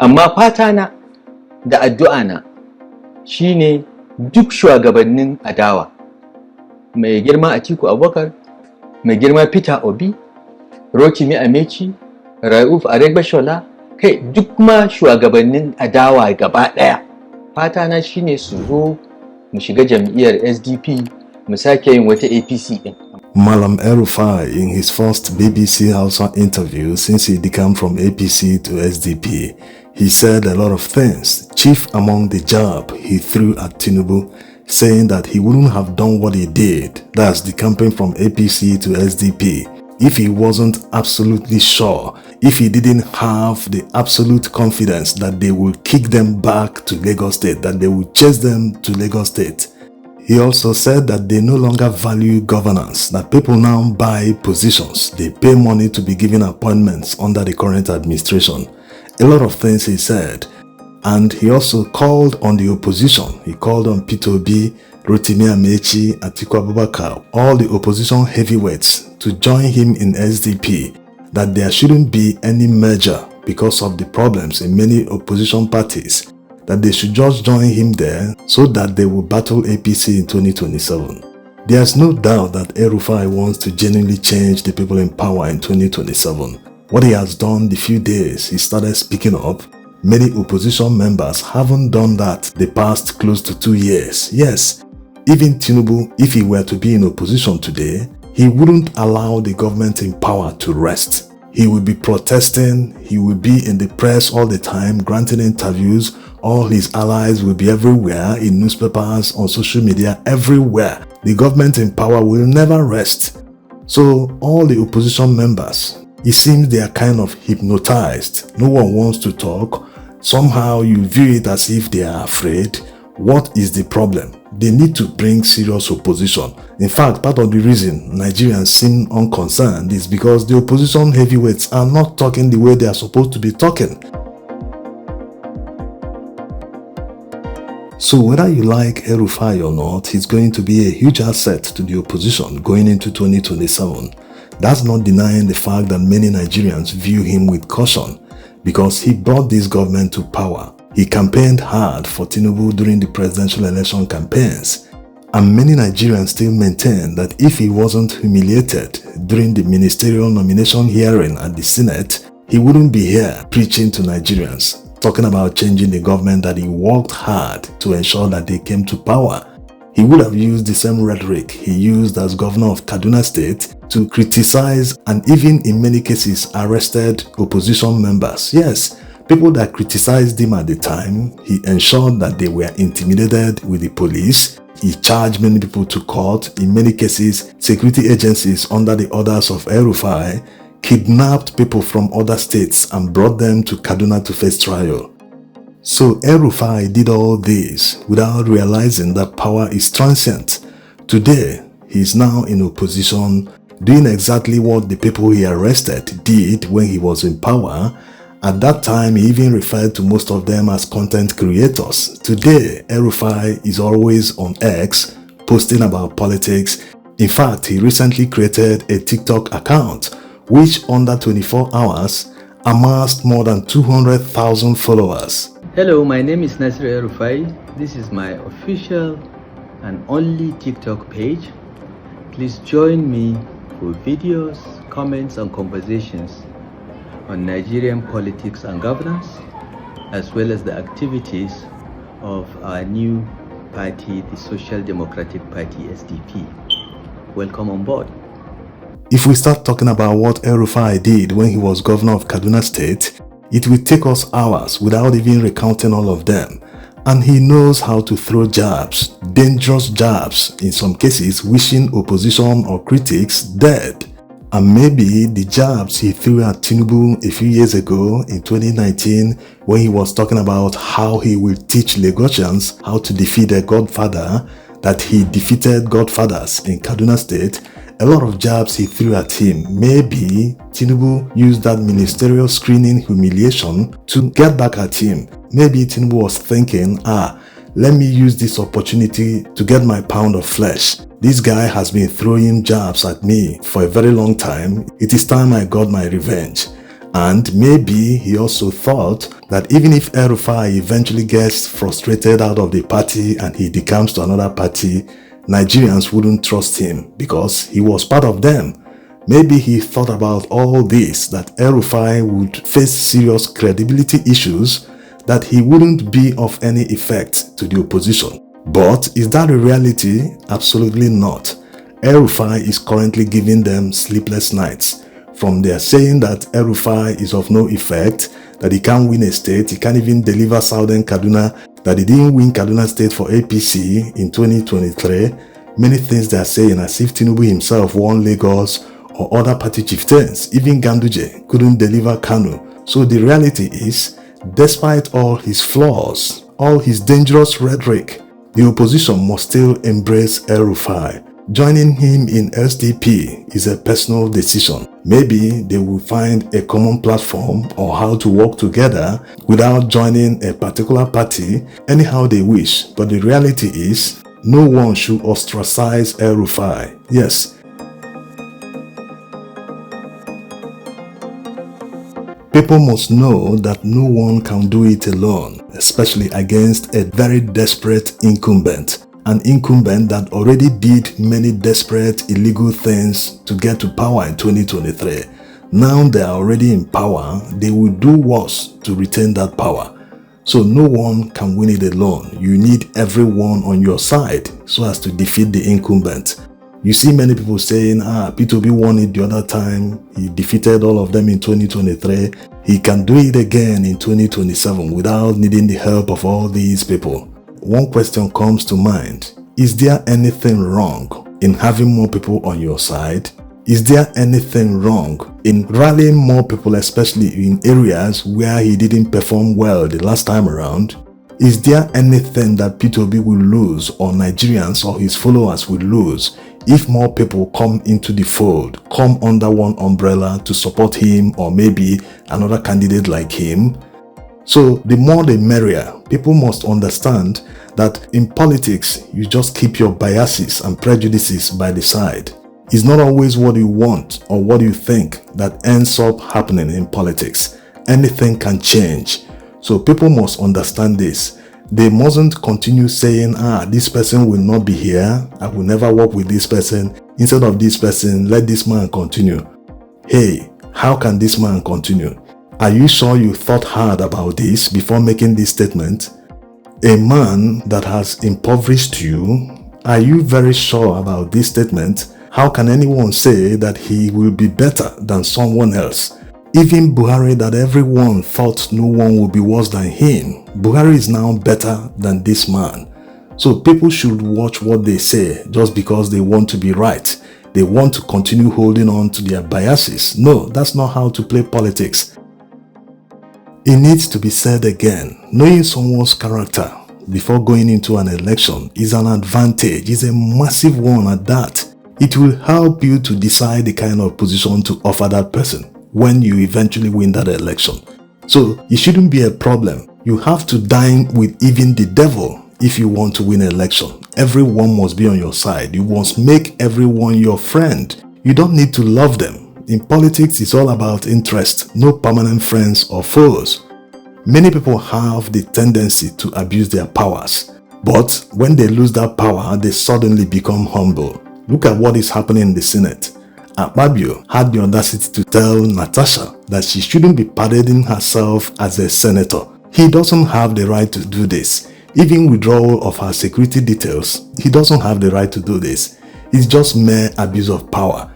Amma fata na da addu'a na shine duk shugabannin adawa, mai girma Atiku Abubakar, mai girma Peter Obi, Rotimi Amaechi, Rauf Aregbesola, kai duk ma shugabannin adawa gaba ɗaya, fata na shine su zo mu shiga jam'iyyar SDP mu sake yin wata APC din. Malam El-Rufai, in his first BBC Hausa interview since he decame from APC to SDP, he said a lot of things, chief among the jab he threw at Tinubu, saying that he wouldn't have done what he did, that's decamping from APC to SDP, if he wasn't absolutely sure, if he didn't have the absolute confidence that they will kick them back to Lagos State, that they will chase them to Lagos State. He also said that they no longer value governance, that people now buy positions, they pay money to be given appointments under the current administration. A lot of things he said. And he also called on the opposition. He called on Peter Obi, Rotimi Amaechi, Atiku Abubakar, all the opposition heavyweights to join him in SDP, that there shouldn't be any merger because of the problems in many opposition parties, that they should just join him there so that they will battle APC in 2027. There's no doubt that El-Rufai wants to genuinely change the people in power in 2027. What he has done the few days he started speaking up, many opposition members haven't done that the past close to 2 years. Yes, even Tinubu, if he were to be in opposition today, he wouldn't allow the government in power to rest. He will be protesting, he will be in the press all the time, granting interviews. All his allies will be everywhere, in newspapers, on social media, everywhere. The government in power will never rest. So all the opposition members, it seems they are kind of hypnotized. No one wants to talk. Somehow you view it as if they are afraid. What is the problem? They need to bring serious opposition. In fact, part of the reason Nigerians seem unconcerned is because the opposition heavyweights are not talking the way they are supposed to be talking. So whether you like El-Rufai or not, he's going to be a huge asset to the opposition going into 2027. That's not denying the fact that many Nigerians view him with caution because he brought this government to power. He campaigned hard for Tinubu during the presidential election campaigns. And many Nigerians still maintain that if he wasn't humiliated during the ministerial nomination hearing at the Senate, he wouldn't be here preaching to Nigerians, talking about changing the government that he worked hard to ensure that they came to power. He would have used the same rhetoric he used as governor of Kaduna State to criticize and even in many cases arrested opposition members. Yes, people that criticized him at the time, he ensured that they were intimidated with the police. He charged many people to court. In many cases, security agencies under the orders of El-Rufai kidnapped people from other states and brought them to Kaduna to face trial. So El-Rufai did all this without realizing that power is transient. Today, he is now in opposition, doing exactly what the people he arrested did when he was in power. At that time, he even referred to most of them as content creators. Today, El-Rufai is always on X, posting about politics. In fact, he recently created a TikTok account which under 24 hours amassed more than 200,000 followers. Hello, my name is Nasir El-Rufai. This is my official and only TikTok page. Please join me for videos, comments and conversations on Nigerian politics and governance, as well as the activities of our new party, the Social Democratic Party, SDP. Welcome on board. If we start talking about what El-Rufai did when he was governor of Kaduna State, it will take us hours without even recounting all of them. And he knows how to throw jabs, dangerous jabs, in some cases wishing opposition or critics dead. And maybe the jabs he threw at Tinubu a few years ago in 2019 when he was talking about how he will teach Lagosians how to defeat their godfather, that he defeated godfathers in Kaduna State, a lot of jabs he threw at him. Maybe Tinubu used that ministerial screening humiliation to get back at him. Maybe Tinubu was thinking, let me use this opportunity to get my pound of flesh. This guy has been throwing jabs at me for a very long time. It is time I got my revenge. And maybe he also thought that even if El-Rufai eventually gets frustrated out of the party and he decamps to another party, Nigerians wouldn't trust him because he was part of them. Maybe he thought about all this, that El-Rufai would face serious credibility issues, that he wouldn't be of any effect to the opposition. But is that a reality? Absolutely not. El-Rufai is currently giving them sleepless nights. From their saying that El-Rufai is of no effect, that he can't win a state, he can't even deliver Southern Kaduna, that he didn't win Kaduna State for APC in 2023, many things they are saying as if Tinubu himself won Lagos or other party chieftains, even Ganduje couldn't deliver Kano. So the reality is, despite all his flaws, all his dangerous rhetoric, the opposition must still embrace El-Rufai. Joining him in SDP is a personal decision. Maybe they will find a common platform or how to work together without joining a particular party anyhow they wish. But the reality is, no one should ostracize El-Rufai. Yes. People must know that no one can do it alone, especially against a very desperate incumbent. An incumbent that already did many desperate illegal things to get to power in 2023. Now they are already in power, they will do worse to retain that power. So no one can win it alone. You need everyone on your side so as to defeat the incumbent. You see many people saying, P2B won it the other time, he defeated all of them in 2023, he can do it again in 2027 without needing the help of all these people. One question comes to mind. Is there anything wrong in having more people on your side? Is there anything wrong in rallying more people, especially in areas where he didn't perform well the last time around? Is there anything that P2B will lose or Nigerians or his followers will lose if more people come into the fold, come under one umbrella to support him or maybe another candidate like him? So the more the merrier. People must understand that in politics, you just keep your biases and prejudices by the side. It's not always what you want or what you think that ends up happening in politics. Anything can change. So people must understand this. They mustn't continue saying, this person will not be here, I will never work with this person. Instead of this person, let this man continue. Hey, how can this man continue? Are you sure you thought hard about this before making this statement? A man that has impoverished you, are you very sure about this statement? How can anyone say that he will be better than someone else? Even Buhari, that everyone thought no one would be worse than him, Buhari is now better than this man. So people should watch what they say just because they want to be right. They want to continue holding on to their biases. No, that's not how to play politics. It needs to be said again, knowing someone's character before going into an election is an advantage, is a massive one at that. It will help you to decide the kind of position to offer that person when you eventually win that election. So it shouldn't be a problem. You have to dine with even the devil if you want to win an election. Everyone must be on your side. You must make everyone your friend. You don't need to love them. In politics, it's all about interest, no permanent friends or foes. Many people have the tendency to abuse their powers, but when they lose that power, they suddenly become humble. Look at what is happening in the Senate. Akpabio had the audacity to tell Natasha that she shouldn't be parading herself as a senator. He doesn't have the right to do this. Even withdrawal of her security details, he doesn't have the right to do this. It's just mere abuse of power.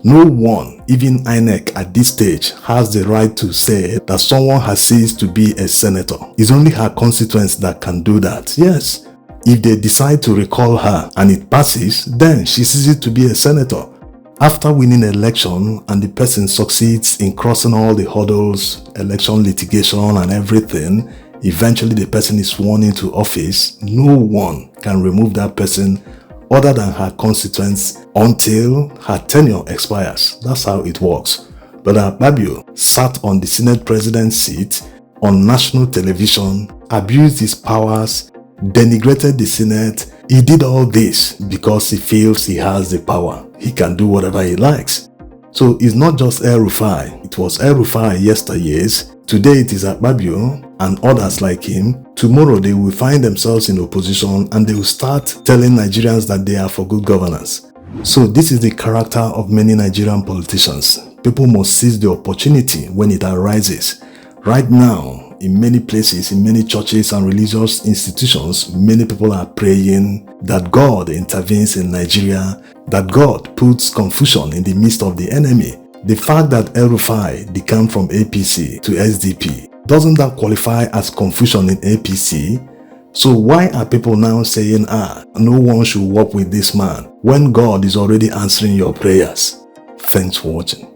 No one, even INEC at this stage, has the right to say that someone has ceased to be a senator. It's only her constituents that can do that. Yes, if they decide to recall her and it passes, then she ceases to be a senator. After winning an election and the person succeeds in crossing all the hurdles, election litigation and everything, eventually the person is sworn into office, no one can remove that person other than her constituents until her tenure expires. That's how it works. But Akpabio sat on the Senate president's seat on national television, abused his powers, denigrated the Senate. He did all this because he feels he has the power. He can do whatever he likes. So it's not just El-Rufai. It was El-Rufai yesteryears. Today it is Akpabio and others like him. Tomorrow they will find themselves in opposition and they will start telling Nigerians that they are for good governance. So this is the character of many Nigerian politicians. People must seize the opportunity when it arises. Right now, in many places, in many churches and religious institutions, many people are praying that God intervenes in Nigeria, that God puts confusion in the midst of the enemy. The fact that El-Rufai decamped from APC to SDP, doesn't that qualify as confusion in APC? So why are people now saying, no one should work with this man, when God is already answering your prayers? Thanks for watching.